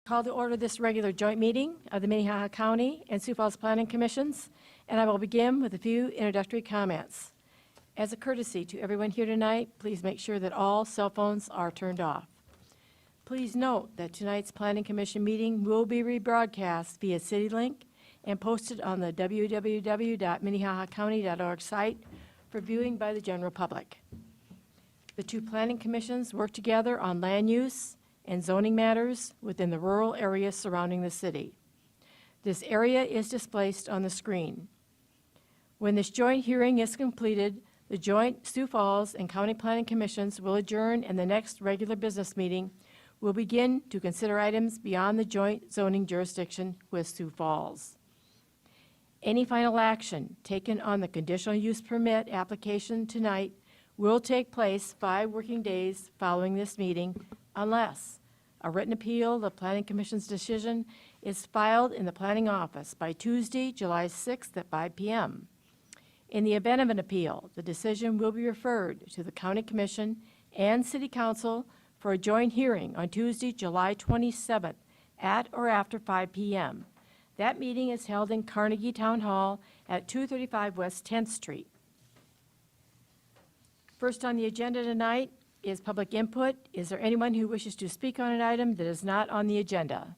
Call to order this regular joint meeting of the Minnehaha County and Sioux Falls Planning Commissions, and I will begin with a few introductory comments. As a courtesy to everyone here tonight, please make sure that all cell phones are turned off. Please note that tonight's Planning Commission meeting will be rebroadcast via CityLink and posted on the www.minnehahacounty.org site for viewing by the general public. The two planning commissions work together on land use and zoning matters within the rural areas surrounding the city. This area is displayed on the screen. When this joint hearing is completed, the joint Sioux Falls and County Planning Commissions will adjourn, and the next regular business meeting will begin to consider items beyond the joint zoning jurisdiction with Sioux Falls. Any final action taken on the conditional use permit application tonight will take place 5 working days following this meeting, unless a written appeal of the Planning Commission's decision is filed in the Planning Office by Tuesday, July 6th at 5 p.m. In the event of an appeal, the decision will be referred to the County Commission and City Council for a joint hearing on Tuesday, July 27th at or after 5 p.m. That meeting is held in Carnegie Town Hall at 235 West 10th Street. First on the agenda tonight is public input. Is there anyone who wishes to speak on an item that is not on the agenda?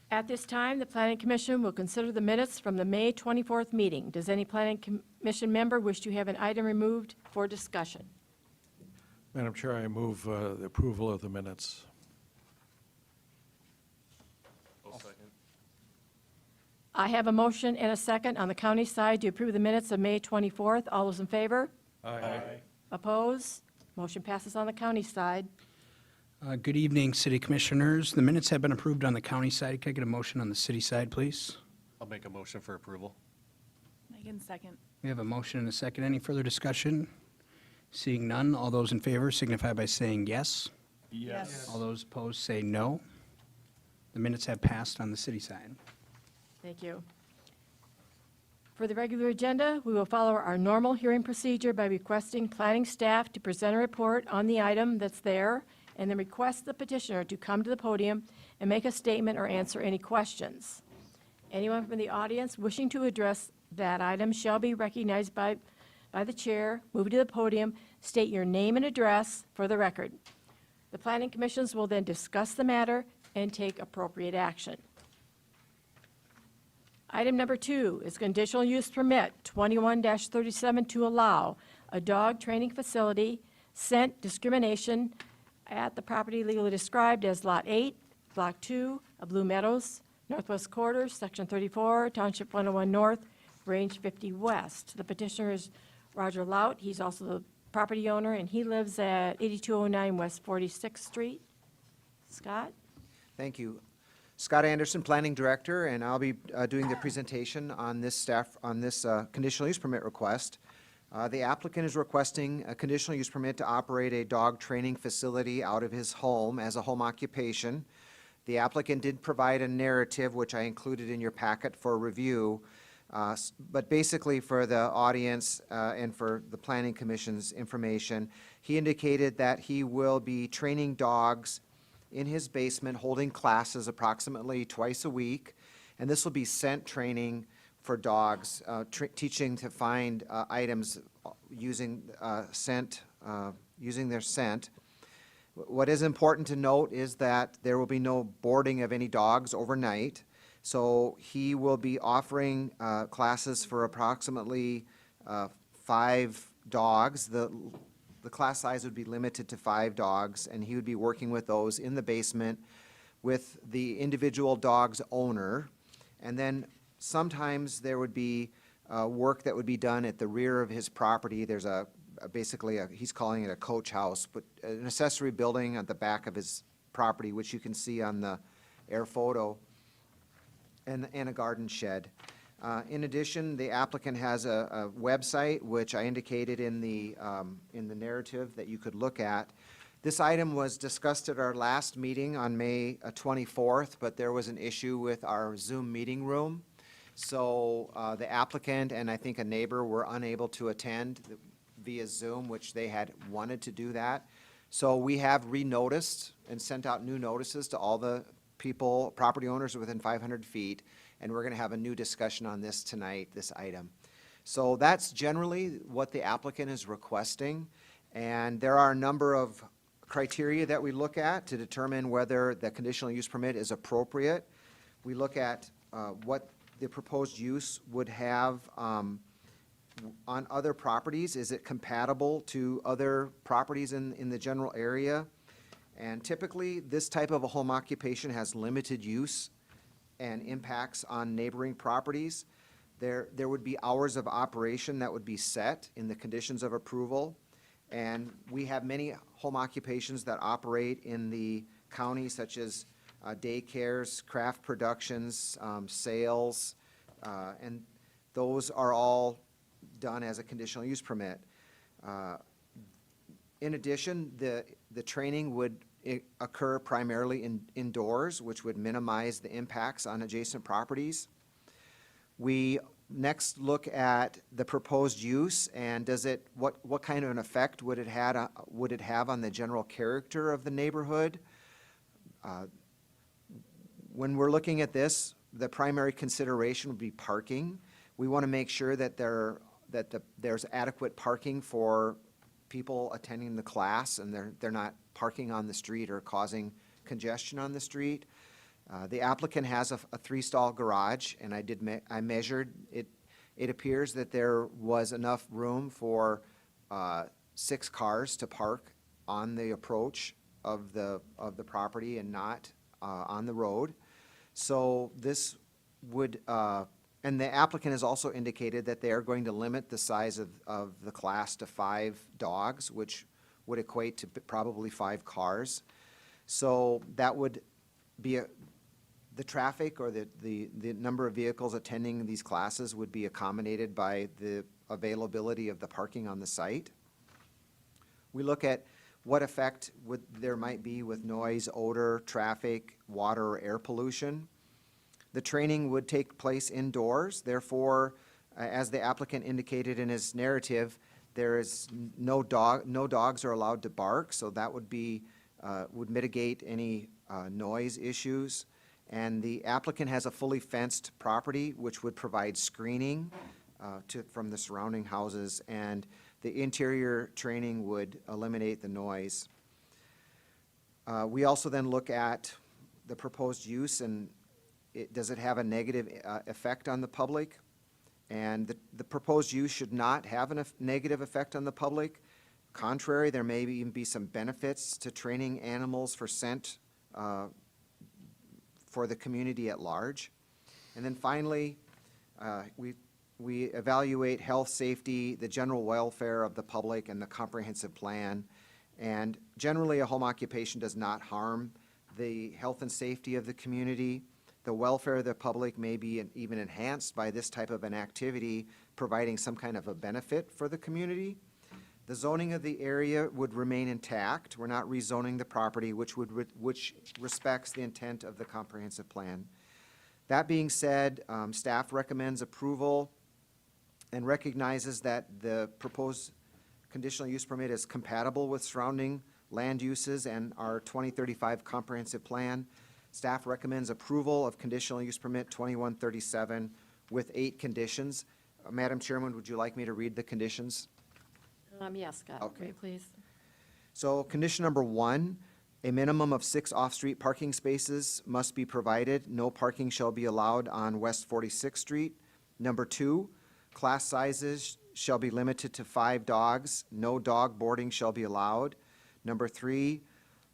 At this time, the Planning Commission will consider the minutes from the May 24th meeting. Does any Planning Commission member wish to have an item removed for discussion? Madam Chair, I move the approval of the minutes. I have a motion and a second on the county side to approve the minutes of May 24th. All those in favor? Aye. Opposed? Motion passes on the county side. Good evening, City Commissioners. The minutes have been approved on the county side. Can I get a motion on the city side, please? I'll make a motion for approval. Megan, second. We have a motion and a second. Any further discussion? Seeing none, all those in favor signify by saying yes. Yes. All those opposed say no. The minutes have passed on the city side. Thank you. For the regular agenda, we will follow our normal hearing procedure by requesting planning staff to present a report on the item that's there, and then request the petitioner to come to the podium and make a statement or answer any questions. Anyone from the audience wishing to address that item shall be recognized by the chair, move to the podium, state your name and address for the record. The planning commissions will then discuss the matter and take appropriate action. Item number 2 is conditional use permit 21-37 to allow a dog training facility, scent discrimination at the property legally described as Lot 8, Block 2 of Blue Meadows, Northwest Quarter, Section 34, Township 101 North, Range 50 West. The petitioner is Roger Lout. He's also the property owner, and he lives at 8209 West 46th Street. Scott? Thank you. Scott Anderson, Planning Director, and I'll be doing the presentation on this conditional use permit request. The applicant is requesting a conditional use permit to operate a dog training facility out of his home as a home occupation. The applicant did provide a narrative, which I included in your packet for review, but basically for the audience and for the Planning Commission's information, he indicated that he will be training dogs in his basement, holding classes approximately twice a week, and this will be scent training for dogs, teaching to find items using using their scent. What is important to note is that there will be no boarding of any dogs overnight, so he will be offering classes for approximately 5 dogs. The class size would be limited to 5 dogs, and he would be working with those in the basement with the individual dog's owner. And then sometimes there would be work that would be done at the rear of his property. There's basically he's calling it a coach house, but an accessory building at the back of his property, which you can see on the air photo, and a garden shed. In addition, the applicant has a website, which I indicated in the narrative that you could look at. This item was discussed at our last meeting on May 24th, but there was an issue with our Zoom meeting room. So the applicant and I think a neighbor were unable to attend via Zoom, which they had wanted to do that. So we have renoticed and sent out new notices to all the people, property owners within 500 feet, and we're going to have a new discussion on this tonight, this item. So that's generally what the applicant is requesting, and there are a number of criteria that we look at to determine whether the conditional use permit is appropriate. We look at what the proposed use would have on other properties. Is it compatible to other properties in the general area? And typically, this type of a home occupation has limited use and impacts on neighboring properties. There would be hours of operation that would be set in the conditions of approval. And we have many home occupations that operate in the county, such as daycares, craft productions, sales, and those are all done as a conditional use permit. In addition, the training would occur primarily indoors, which would minimize the impacts on adjacent properties. We next look at the proposed use and what kind of an effect would it have on the general character of the neighborhood? When we're looking at this, the primary consideration would be parking. We want to make sure that there's adequate parking for people attending the class, and they're not parking on the street or causing congestion on the street. The applicant has a 3-stall garage, and I measured it. It appears that there was enough room for 6 cars to park on the approach of the property and not on the road. So this would, and the applicant has also indicated that they are going to limit the size of the class to 5 dogs, which would equate to probably 5 cars. So that would be the traffic or the number of vehicles attending these classes would be accommodated by the availability of the parking on the site. We look at what effect there might be with noise, odor, traffic, water, or air pollution. The training would take place indoors. Therefore, as the applicant indicated in his narrative, there is no dogs are allowed to bark, so that would mitigate any noise issues. And the applicant has a fully fenced property, which would provide screening from the surrounding houses, and the interior training would eliminate the noise. We also then look at the proposed use, and does it have a negative effect on the public? And the proposed use should not have a negative effect on the public. Contrary, there may even be some benefits to training animals for scent for the community at large. And then finally, we evaluate health, safety, the general welfare of the public, and the comprehensive plan. And generally, a home occupation does not harm the health and safety of the community. The welfare of the public may be even enhanced by this type of an activity, providing some kind of a benefit for the community. The zoning of the area would remain intact. We're not rezoning the property, which respects the intent of the comprehensive plan. That being said, staff recommends approval and recognizes that the proposed conditional use permit is compatible with surrounding land uses and our 2035 comprehensive plan. Staff recommends approval of conditional use permit 2137 with 8 conditions. Madam Chairman, would you like me to read the conditions? Yes, Scott. Okay. Great, please. So condition number 1, a minimum of 6 off-street parking spaces must be provided. No parking shall be allowed on West 46th Street. Number 2, class sizes shall be limited to 5 dogs. No dog boarding shall be allowed. Number 3,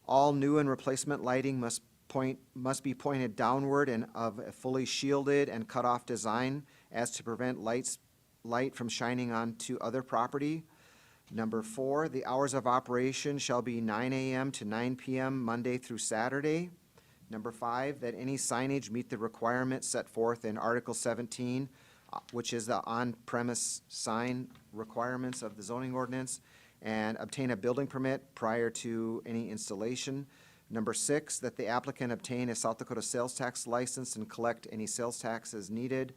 all new and replacement lighting must be pointed downward and of a fully shielded and cut-off design as to prevent light from shining onto other property. Number 4, the hours of operation shall be 9 a.m. to 9 p.m. Monday through Saturday. Number 5, that any signage meet the requirements set forth in Article 17, which is the on-premise sign requirements of the zoning ordinance, and obtain a building permit prior to any installation. Number 6, that the applicant obtain a South Dakota sales tax license and collect any sales tax as needed.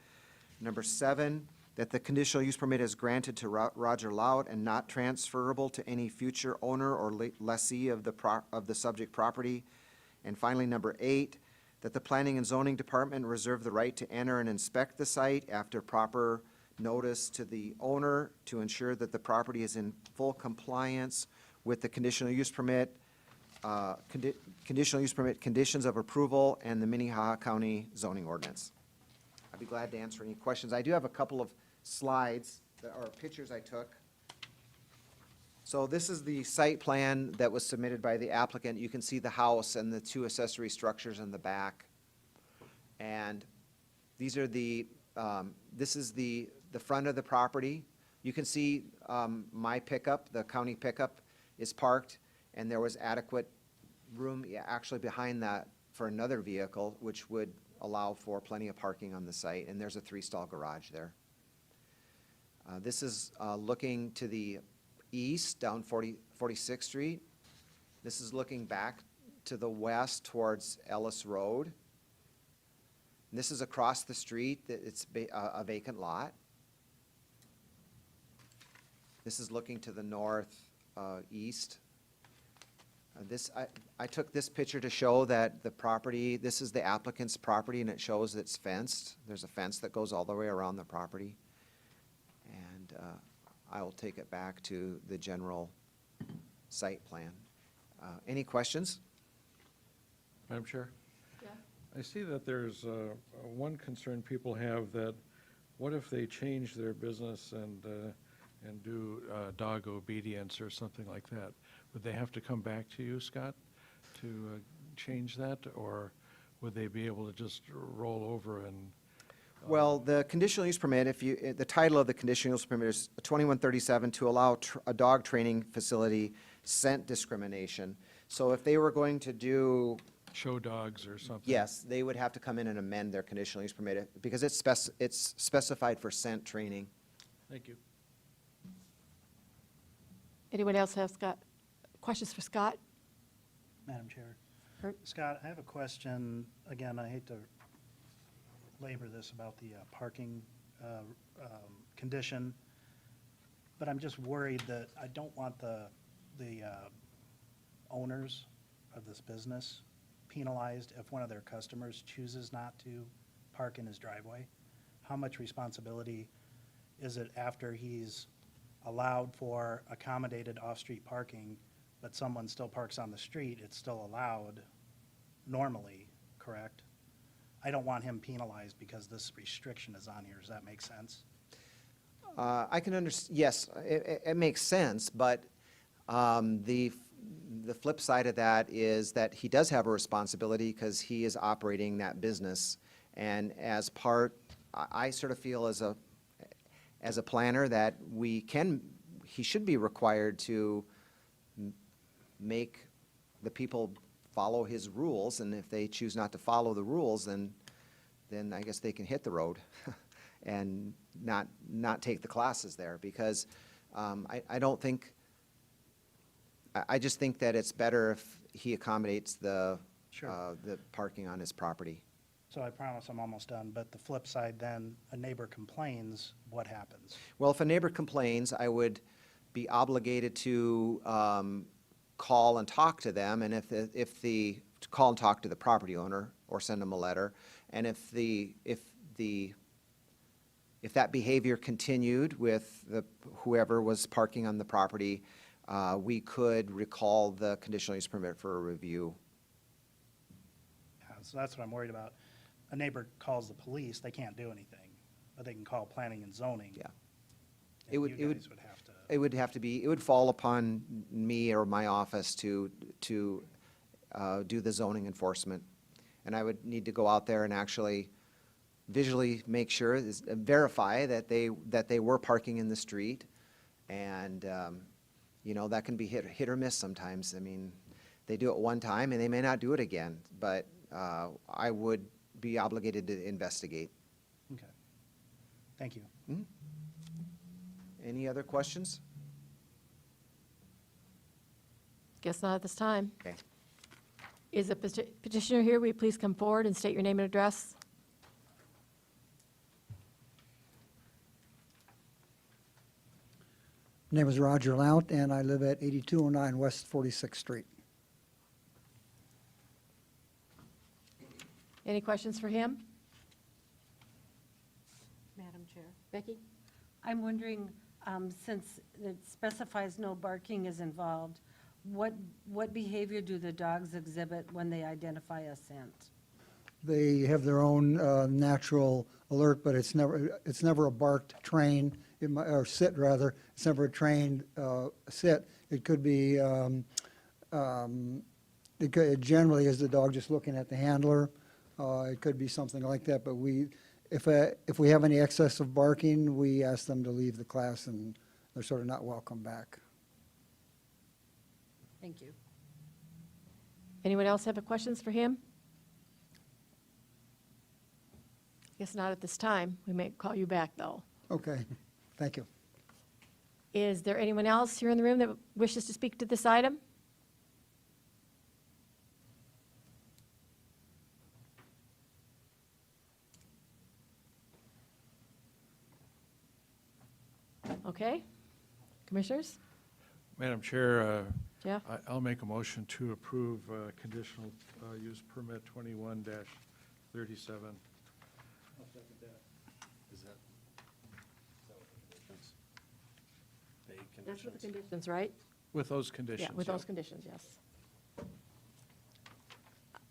Number 7, that the conditional use permit is granted to Roger Loud and not transferable to any future owner or lessee of the subject property. And finally, number 8, that the Planning and Zoning Department reserve the right to enter and inspect the site after proper notice to the owner to ensure that the property is in full compliance with the conditional use permit, conditional use permit conditions of approval and the Minnehaha County zoning ordinance. I'd be glad to answer any questions. I do have a couple of slides that are pictures I took. So this is the site plan that was submitted by the applicant. You can see the house and the 2 accessory structures in the back. And these are this is the front of the property. You can see my pickup, the county pickup, is parked, and there was adequate room actually behind that for another vehicle, which would allow for plenty of parking on the site, and there's a 3-stall garage there. This is looking to the east down 46th Street. This is looking back to the west towards Ellis Road. And this is across the street. It's a vacant lot. This is looking to the north east. I took this picture to show that the property, this is the applicant's property, and it shows it's fenced. There's a fence that goes all the way around the property. And I will take it back to the general site plan. Any questions? Madam Chair? Yeah. I see that there's one concern people have, that what if they change their business and do dog obedience or something like that? Would they have to come back to you, Scott, to change that? Or would they be able to just roll over and? Well, the conditional use permit, the title of the conditional use permit is 2137, to allow a dog training facility scent discrimination. So if they were going to do, Show dogs or something? yes, they would have to come in and amend their conditional use permit, because it's specified for scent training. Thank you. Anyone else have questions for Scott? Madam Chair. Kurt? Scott, I have a question. Again, I hate to labor this about the parking condition, but I'm just worried that I don't want the owners of this business penalized if one of their customers chooses not to park in his driveway. How much responsibility is it after he's allowed for accommodated off-street parking, but someone still parks on the street? It's still allowed normally, correct? I don't want him penalized because this restriction is on here. Does that make sense? I can understand, yes, it makes sense, but the flip side of that is that he does have a responsibility because he is operating that business. And as part, I sort of feel as a planner that he should be required to make the people follow his rules, and if they choose not to follow the rules, then I guess they can hit the road and not take the classes there, because I don't think, I just think that it's better if he accommodates the parking on his property. So I promise I'm almost done, but the flip side then, a neighbor complains, what happens? Well, if a neighbor complains, I would be obligated to call and talk to them, and to call and talk to the property owner or send them a letter. And if that behavior continued with whoever was parking on the property, we could recall the conditional use permit for a review. Yeah, so that's what I'm worried about. A neighbor calls the police, they can't do anything, but they can call planning and zoning. Yeah. And It would- you it would- guys would have to. It would fall upon me or my office to do the zoning enforcement. And I would need to go out there and actually visually make sure, verify that they were parking in the street. And, that can be hit or miss sometimes. I mean, they do it one time and they may not do it again, but I would be obligated to investigate. Okay. Thank you. Any other questions? Guess not at this time. Okay. Is the petitioner here? Will you please come forward and state your name and address? Name is Roger Lount, and I live at 8209 West 46th Street. Any questions for him? Madam Chair, Becky? I'm wondering, since it specifies no barking is involved, what behavior do the dogs exhibit when they identify a scent? They have their own natural alert, but it's never a barked train, or sit rather. It's never a trained sit. It could be, it generally is the dog just looking at the handler. It could be something like that, but if we have any excessive barking, we ask them to leave the class, and they're sort of not welcome back. Thank you. Anyone else have questions for him? Guess not at this time. We may call you back, though. Okay, thank you. Is there anyone else here in the room that wishes to speak to this item? Okay. Commissioners? Madam Chair, Jeff? I'll make a motion to approve conditional use permit 21-37. Is that what the conditions? Vague That's with the conditions? conditions, right? With those conditions. Yeah, with those conditions, yes.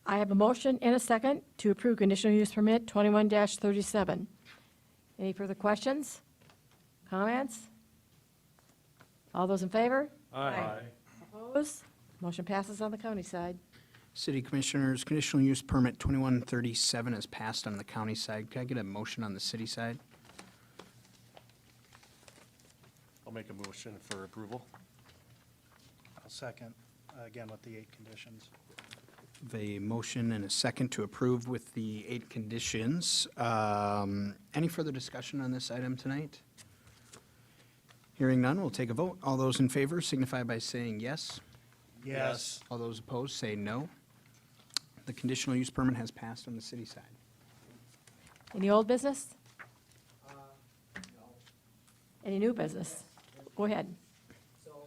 I have a motion and a second to approve conditional use permit 21-37. Any further questions? Comments? All those in favor? Aye. Opposed? Motion passes on the county side. City Commissioners, conditional use permit 2137 is passed on the county side. Could I get a motion on the city side? I'll make a motion for approval. I'll second, again with the 8 conditions. The motion and a second to approve with the 8 conditions. Any further discussion on this item tonight? Hearing none, we'll take a vote. All those in favor signify by saying yes. Yes. All those opposed say no. The conditional use permit has passed on the city side. Any old business? Any new business? Go ahead.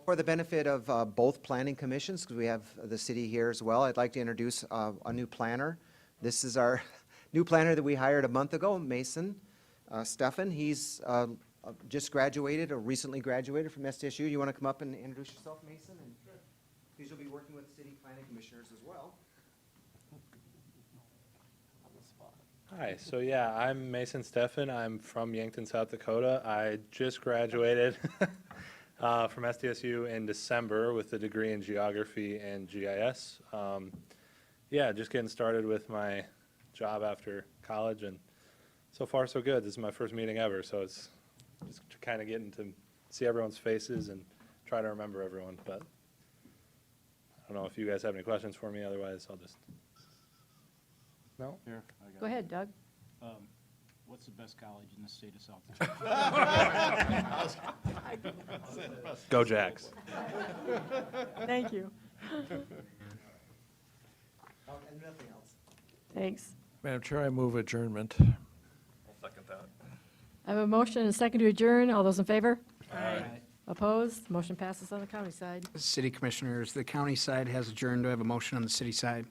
For the benefit of both planning commissions, because we have the city here as well, I'd like to introduce a new planner. This is our new planner that we hired a month ago, Mason Steffen. He's just graduated, or recently graduated from SDSU. You want to come up and introduce yourself, Mason? And because you'll be working with city planning commissioners as well. Hi, so yeah, I'm Mason Steffen. I'm from Yankton, South Dakota. I just graduated from SDSU in December with a degree in geography and GIS. Yeah, just getting started with my job after college, and so far so good. This is my first meeting ever, so it's just kind of getting to see everyone's faces and try to remember everyone, but I don't know if you guys have any questions for me, otherwise I'll just... No? Here, I got Go ahead, Doug. What's the best college in the state of South Dakota? Go Jacks. Thank you. And nothing else. Thanks. Madam Chair, I move adjournment. I'll second that. I have a motion and a second to adjourn. All those in favor? Aye. Opposed? Motion passes on the county side. City Commissioners, the county side has adjourned. Do I have a motion on the city side?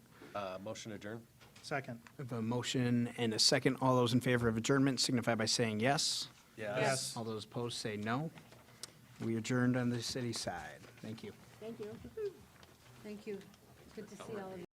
Motion adjourn? Second. I have a motion and a second. All those in favor of adjournment signify by saying yes. Yes. All those opposed say no. We adjourned on the city side. Thank you. Thank you. Thank you. Good to see all of you.